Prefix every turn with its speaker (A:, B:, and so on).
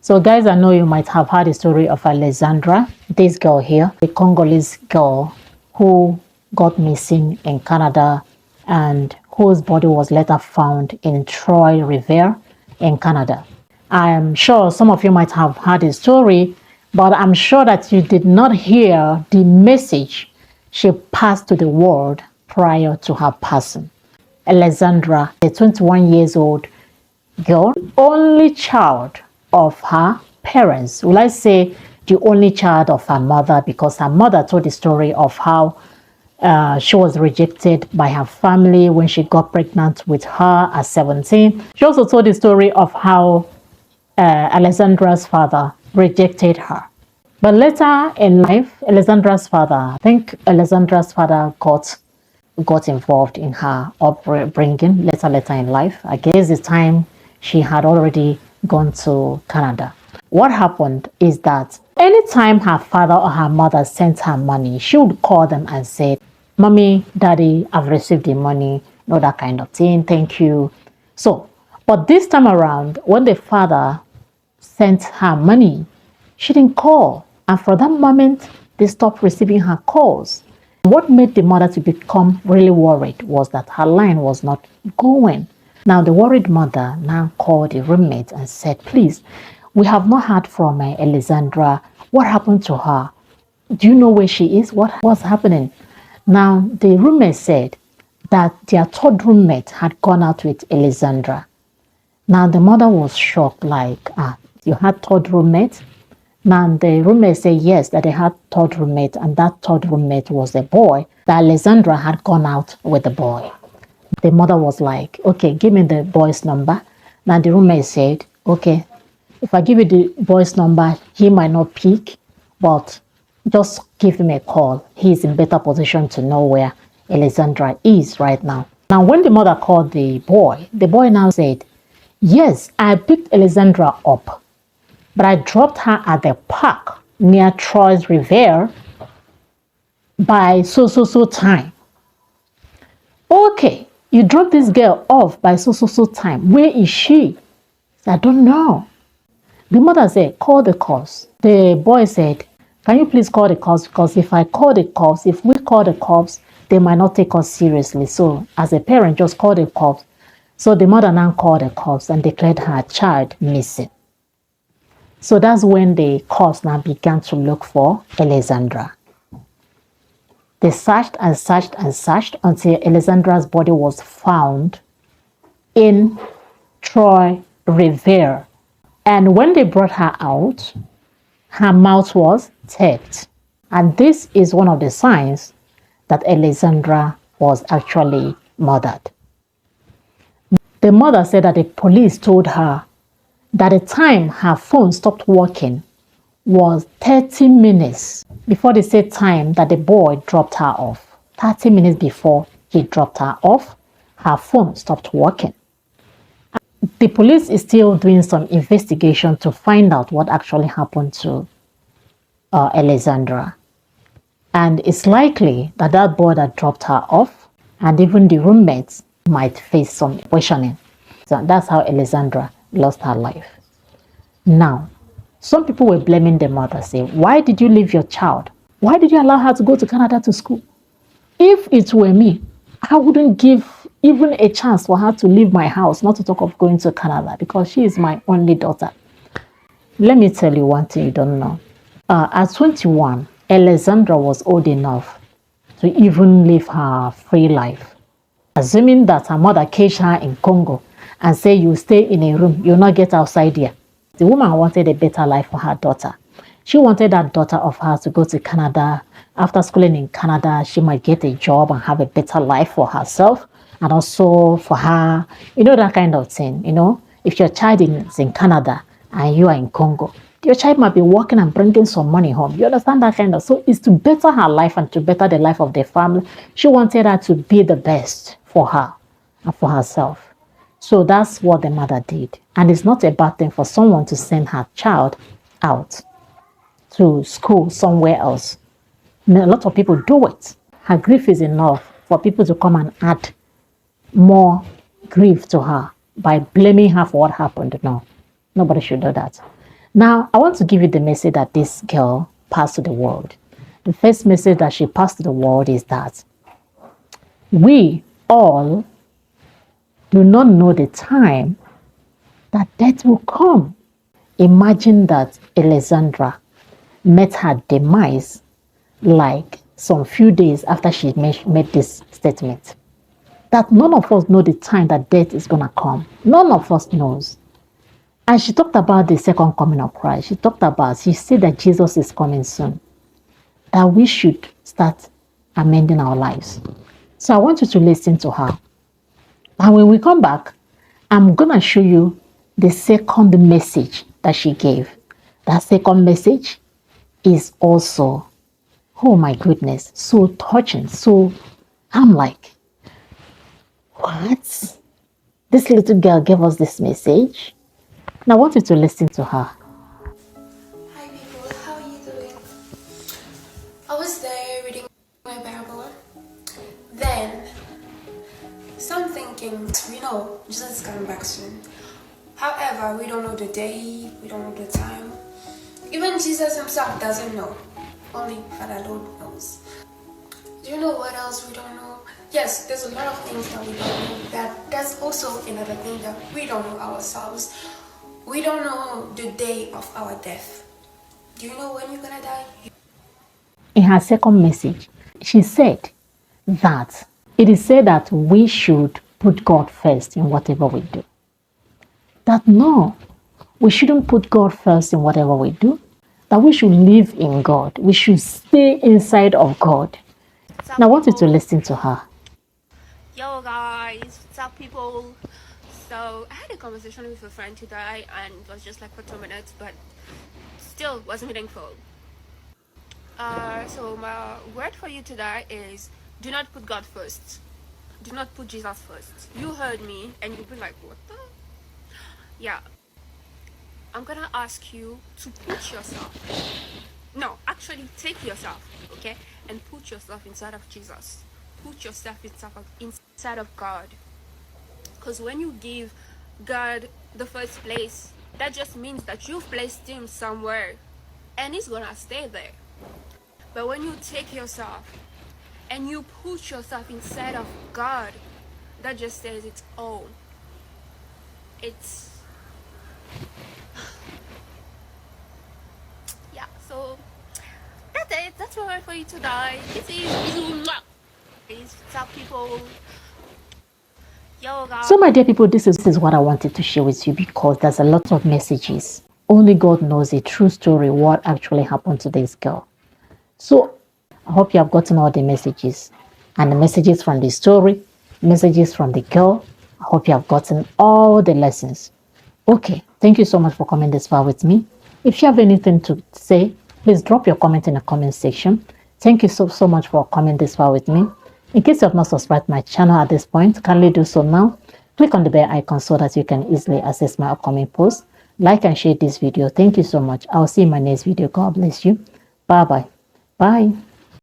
A: So guys, I know you might have heard the story of Alexandra, this girl here, a Congolese girl who got missing in Canada and whose body was later found in Troy River in Canada. I am sure some of you might have heard the story, but I'm sure that you did not hear the message she passed to the world prior to her passing. Alexandra, a 21 years old girl, only child of her parents. Will I say the only child of her mother, because her mother told the story of how she was rejected by her family when she got pregnant with her at 17. She also told the story of how Alexandra's father rejected her. But later in life, Alexandra's father, I think Alexandra's father got involved in her upbringing later in life. I guess the time she had already gone to Canada. What happened is that anytime her father or her mother sent her money, she would call them and say, "Mommy, Daddy, I've received the money," that kind of thing, "Thank you." So, but this time around, when the father sent her money, she didn't call. And for that moment, they stopped receiving her calls. What made the mother to become really worried was that her line was not going. Now, the worried mother now called the roommate and said, "Please, we have not heard from Alexandra. What happened to her? Do you know where she is? What's happening?" Now, the roommate said that their third roommate had gone out with Alexandra. Now, the mother was shocked, like, you had third roommate? Now, the roommate said yes, that they had third roommate, and that third roommate was a boy, that Alexandra had gone out with the boy. The mother was like, "Okay, give me the boy's number." Now, the roommate said, "Okay, if I give you the boy's number, he might not pick, but just give him a call. He's in better position to know where Alexandra is right now." Now, when the mother called the boy now said, "Yes, I picked Alexandra up, but I dropped her at the park near Troy's River by so time." "Okay, you dropped this girl off by so time. Where is she?" "I don't know." The mother said, "Call the cops." The boy said, "Can you please call the cops? Because if we call the cops, they might not take us seriously. So as a parent, just call the cops." So the mother now called the cops and declared her child missing. So that's when the cops now began to look for Alexandra. They searched and searched and searched until Alexandra's body was found in Troy River. And when they brought her out, her mouth was taped. And this is one of the signs that Alexandra was actually murdered. The mother said that the police told her that the time her phone stopped working was 30 minutes before the said time that the boy dropped her off. 30 minutes before he dropped her off, her phone stopped working. The police is still doing some investigation to find out what actually happened to Alexandra. And it's likely that that boy that dropped her off and even the roommates might face some questioning. So that's how Alexandra lost her life. Now, some people were blaming the mother, saying, "Why did you leave your child? Why did you allow her to go to Canada to school? If it were me, I wouldn't give even a chance for her to leave my house, not to talk of going to Canada, because she is my only daughter." Let me tell you one thing you don't know. At 21, Alexandra was old enough to even live her free life. Assuming that her mother caged her in Congo and said, "You stay in a room, you'll not get outside here." The woman wanted a better life for her daughter. She wanted that daughter of hers to go to Canada. After schooling in Canada, she might get a job and have a better life for herself and also for her, that kind of thing. If your child is in Canada and you are in Congo, your child might be working and bringing some money home. You understand that kind of? So it's to better her life and to better the life of the family. She wanted her to be the best for her and for herself. So that's what the mother did. And it's not a bad thing for someone to send her child out to school somewhere else. A lot of people do it. Her grief is enough for people to come and add more grief to her by blaming her for what happened. No, nobody should do that. Now, I want to give you the message that this girl passed to the world. The first message that she passed to the world is that we all do not know the time that death will come. Imagine that Alexandra met her demise like some few days after she made this statement. That none of us know the time that death is going to come. None of us knows. And she talked about the second coming of Christ. She said that Jesus is coming soon. That we should start amending our lives. So I want you to listen to her. And when we come back, I'm going to show you the second message that she gave. That second message is also, oh my goodness, so touching. So I'm like, what? This little girl gave us this message. Now I want you to listen to her.
B: Hi people, how are you doing? I was there reading my Bible. Then some thinking, Jesus is coming back soon. However, we don't know the day, we don't know the time. Even Jesus himself doesn't know. Only Father Lord knows. Do you know what else we don't know? Yes, there's a lot of things that we don't know. That's also another thing that we don't know ourselves. We don't know the day of our death. Do you know when you're gonna die?
A: In her second message, she said that it is said that we should put God first in whatever we do. That no, we shouldn't put God first in whatever we do. That we should live in God. We should stay inside of God. Now I want you to listen to her.
C: Yo guys, what's up people? So I had a conversation with a friend today and it was just like for 2 minutes, but still was meaningful. So my word for you today is do not put God first. Do not put Jesus first. You heard me and you'll be like, what the? Yeah. I'm gonna ask you to put yourself, no, actually take yourself, okay? And put yourself inside of Jesus. Put yourself inside of God. Because when you give God the first place, that just means that you've placed him somewhere and he's gonna stay there. But when you take yourself and you put yourself inside of God, that just says it's all. It's yeah, so that's it. That's my word for you today. This is Please tell people. Yo, guys.
A: So my dear people, this is what I wanted to share with you because there's a lot of messages. Only God knows the true story, what actually happened to this girl. So I hope you have gotten all the messages and the messages from the story, messages from the girl. I hope you have gotten all the lessons. Okay, thank you so much for coming this far with me. If you have anything to say, please drop your comment in the comment section. Thank you so much for coming this far with me. In case you have not subscribed to my channel at this point, kindly do so now. Click on the bell icon so that you can easily access my upcoming posts. Like and share this video. Thank you so much. I'll see you in my next video. God bless you. Bye-bye. Bye.